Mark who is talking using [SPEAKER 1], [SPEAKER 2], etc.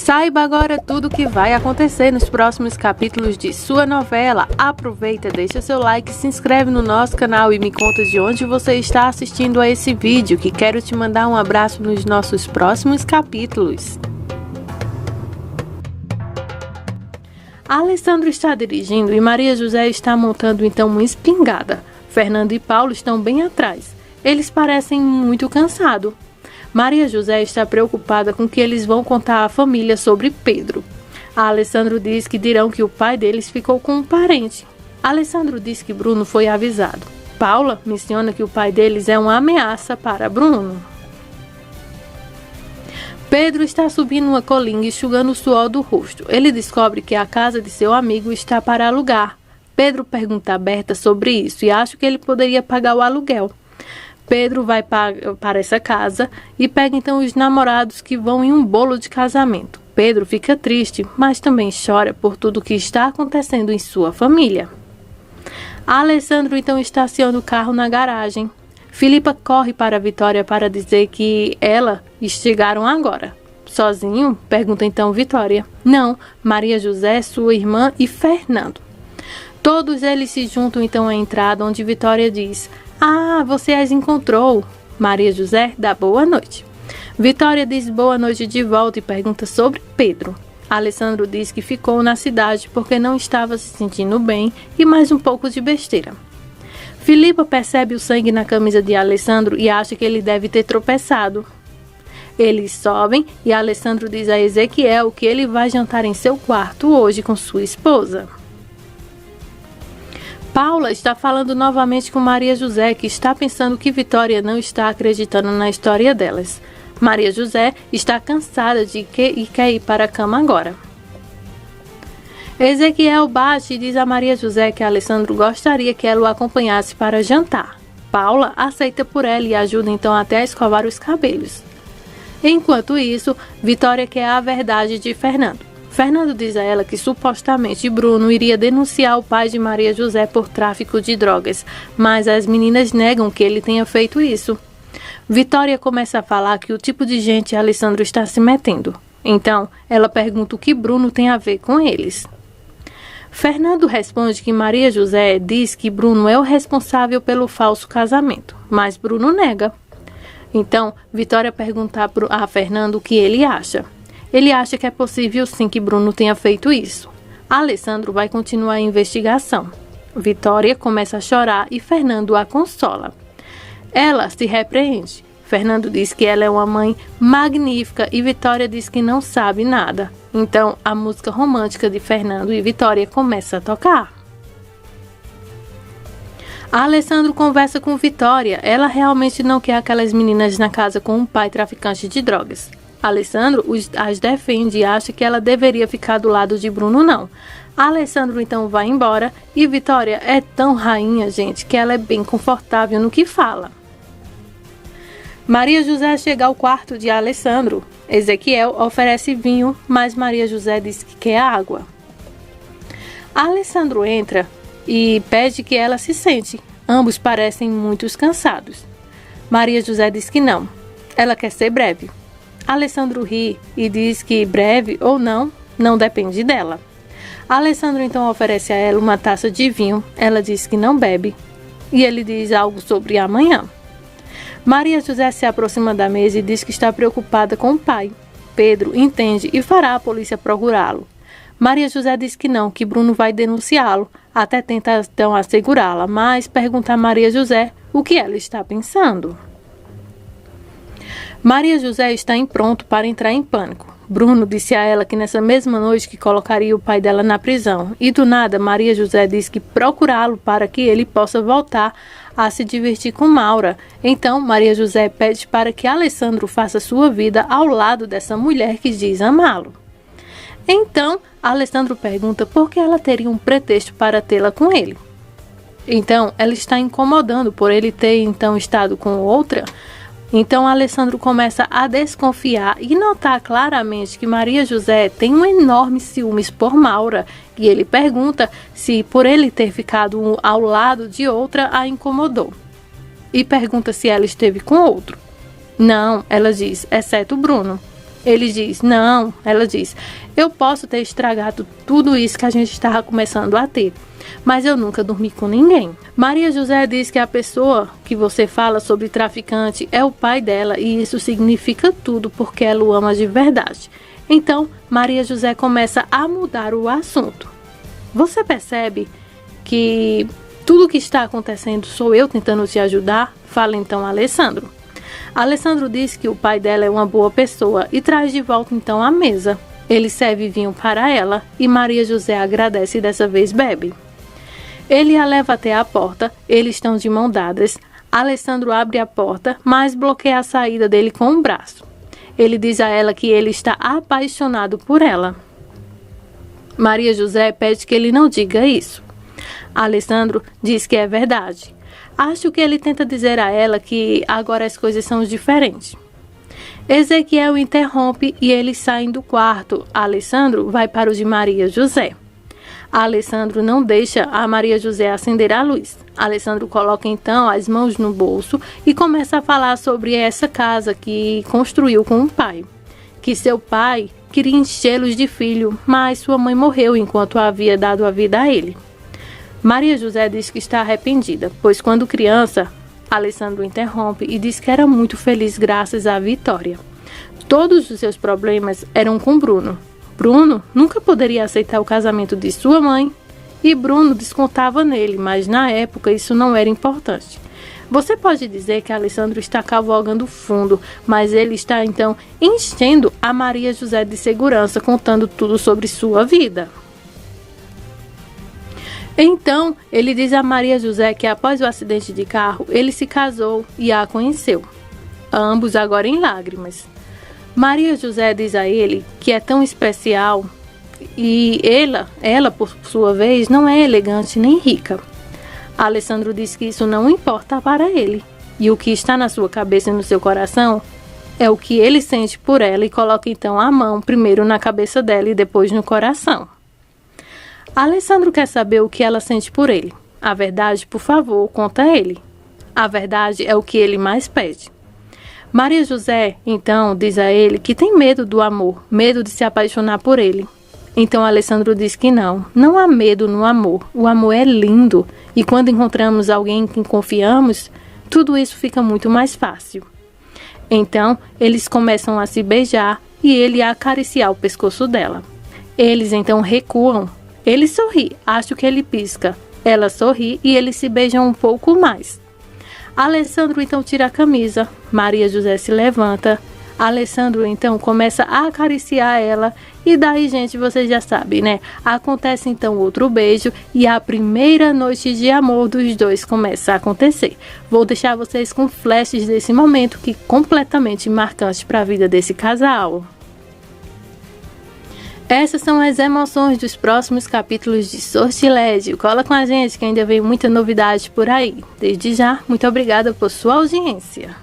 [SPEAKER 1] Saiba agora tudo o que vai acontecer nos próximos capítulos de sua novela. Aproveita, deixa seu like, se inscreve no nosso canal e me conta de onde você está assistindo a esse vídeo, que quero te mandar um abraço nos nossos próximos capítulos. Alessandro está dirigindo e Maria José está montando então uma espingarda. Fernando e Paulo estão bem atrás. Eles parecem muito cansados. Maria José está preocupada com o que eles vão contar à família sobre Pedro. Alessandro diz que dirão que o pai deles ficou com um parente. Alessandro diz que Bruno foi avisado. Paula menciona que o pai deles é uma ameaça para Bruno. Pedro está subindo uma colina e enxugando o suor do rosto. Ele descobre que a casa de seu amigo está para alugar. Pedro pergunta a Berta sobre isso e acha que ele poderia pagar o aluguel. Pedro vai para essa casa e pega então os namorados que vão em um bolo de casamento. Pedro fica triste, mas também chora por tudo que está acontecendo em sua família. Alessandro então estaciona o carro na garagem. Filipa corre para Vitória para dizer que elas chegaram agora. Sozinho? Pergunta então Vitória. Não, Maria José, sua irmã e Fernando. Todos eles se juntam então à entrada, onde Vitória diz: "Ah, você as encontrou." Maria José dá boa noite. Vitória diz boa noite de volta e pergunta sobre Pedro. Alessandro diz que ficou na cidade porque não estava se sentindo bem e mais um pouco de besteira. Filipa percebe o sangue na camisa de Alessandro e acha que ele deve ter tropeçado. Eles sobem e Alessandro diz a Ezequiel que ele vai jantar em seu quarto hoje com sua esposa. Paula está falando novamente com Maria José, que está pensando que Vitória não está acreditando na história delas. Maria José está cansada e quer ir para a cama agora. Ezequiel bate e diz a Maria José que Alessandro gostaria que ela o acompanhasse para jantar. Paula aceita por ela e ajuda então até a escovar os cabelos. Enquanto isso, Vitória quer a verdade de Fernando. Fernando diz a ela que supostamente Bruno iria denunciar o pai de Maria José por tráfico de drogas, mas as meninas negam que ele tenha feito isso. Vitória começa a falar que o tipo de gente Alessandro está se metendo. Então, ela pergunta o que Bruno tem a ver com eles. Fernando responde que Maria José diz que Bruno é o responsável pelo falso casamento, mas Bruno nega. Então, Vitória pergunta a Fernando o que ele acha. Ele acha que é possível sim que Bruno tenha feito isso. Alessandro vai continuar a investigação. Vitória começa a chorar e Fernando a consola. Ela se repreende. Fernando diz que ela é uma mãe magnífica e Vitória diz que não sabe nada. Então, a música romântica de Fernando e Vitória começa a tocar. Alessandro conversa com Vitória. Ela realmente não quer aquelas meninas na casa com um pai traficante de drogas. Alessandro as defende e acha que ela deveria ficar do lado de Bruno não. Alessandro então vai embora e Vitória é tão rainha, gente, que ela é bem confortável no que fala. Maria José chega ao quarto de Alessandro. Ezequiel oferece vinho, mas Maria José diz que quer água. Alessandro entra e pede que ela se sente. Ambos parecem muito cansados. Maria José diz que não. Ela quer ser breve. Alessandro ri e diz que breve ou não depende dela. Alessandro então oferece a ela uma taça de vinho. Ela diz que não bebe. E ele diz algo sobre amanhã. Maria José se aproxima da mesa e diz que está preocupada com o pai. Pedro entende e fará a polícia procurá-lo. Maria José diz que não, que Bruno vai denunciá-lo. Até tenta então assegurá-la, mas pergunta a Maria José o que ela está pensando. Maria José está em pronto para entrar em pânico. Bruno disse a ela que nessa mesma noite que colocaria o pai dela na prisão. E do nada, Maria José diz que procurá-lo para que ele possa voltar a se divertir com Maura. Então, Maria José pede para que Alessandro faça sua vida ao lado dessa mulher que diz amá-lo. Então, Alessandro pergunta por que ela teria um pretexto para tê-la com ele. Então, ela está incomodando por ele ter então estado com outra. Então, Alessandro começa a desconfiar e notar claramente que Maria José tem um enorme ciúmes por Maura. E ele pergunta se por ele ter ficado ao lado de outra a incomodou. E pergunta se ela esteve com outro. Não, ela diz, exceto Bruno. Ele diz, não. Ela diz, eu posso ter estragado tudo isso que a gente estava começando a ter, mas eu nunca dormi com ninguém. Maria José diz que a pessoa que você fala sobre traficante é o pai dela e isso significa tudo porque ela o ama de verdade. Então, Maria José começa a mudar o assunto. Você percebe que tudo o que está acontecendo sou eu tentando te ajudar? Fala então Alessandro. Alessandro diz que o pai dela é uma boa pessoa e traz de volta então a mesa. Ele serve vinho para ela e Maria José agradece e dessa vez bebe. Ele a leva até a porta, eles estão de mão dadas. Alessandro abre a porta, mas bloqueia a saída dele com o braço. Ele diz a ela que ele está apaixonado por ela. Maria José pede que ele não diga isso. Alessandro diz que é verdade. Acho que ele tenta dizer a ela que agora as coisas são diferentes. Ezequiel interrompe e eles saem do quarto. Alessandro vai para o de Maria José. Alessandro não deixa a Maria José acender a luz. Alessandro coloca então as mãos no bolso e começa a falar sobre essa casa que construiu com o pai. Que seu pai queria enchê-los de filho, mas sua mãe morreu enquanto havia dado a vida a ele. Maria José diz que está arrependida, pois quando criança, Alessandro interrompe e diz que era muito feliz graças à vitória. Todos os seus problemas eram com Bruno. Bruno nunca poderia aceitar o casamento de sua mãe e Bruno descontava nele, mas na época isso não era importante. Você pode dizer que Alessandro está cavalgando fundo, mas ele está então enchendo a Maria José de segurança, contando tudo sobre sua vida. Então, ele diz a Maria José que após o acidente de carro, ele se casou e a conheceu. Ambos agora em lágrimas. Maria José diz a ele que é tão especial e ela, por sua vez, não é elegante nem rica. Alessandro diz que isso não importa para ele. E o que está na sua cabeça e no seu coração é o que ele sente por ela e coloca então a mão primeiro na cabeça dela e depois no coração. Alessandro quer saber o que ela sente por ele. A verdade, por favor, conta a ele. A verdade é o que ele mais pede. Maria José, então, diz a ele que tem medo do amor, medo de se apaixonar por ele. Então Alessandro diz que não há medo no amor. O amor é lindo e quando encontramos alguém em quem confiamos, tudo isso fica muito mais fácil. Então, eles começam a se beijar e ele a acariciar o pescoço dela. Eles então recuam. Ele sorri, acho que ele pisca. Ela sorri e eles se beijam um pouco mais. Alessandro então tira a camisa. Maria José se levanta. Alessandro então começa a acariciar ela. E daí, gente, vocês já sabem, né? Acontece então outro beijo e a primeira noite de amor dos dois começa a acontecer. Vou deixar vocês com flashes desse momento que é completamente marcante para a vida desse casal. Essas são as emoções dos próximos capítulos de Sortilégio. Cola com a gente que ainda vem muita novidade por aí. Desde já, muito obrigada por sua audiência.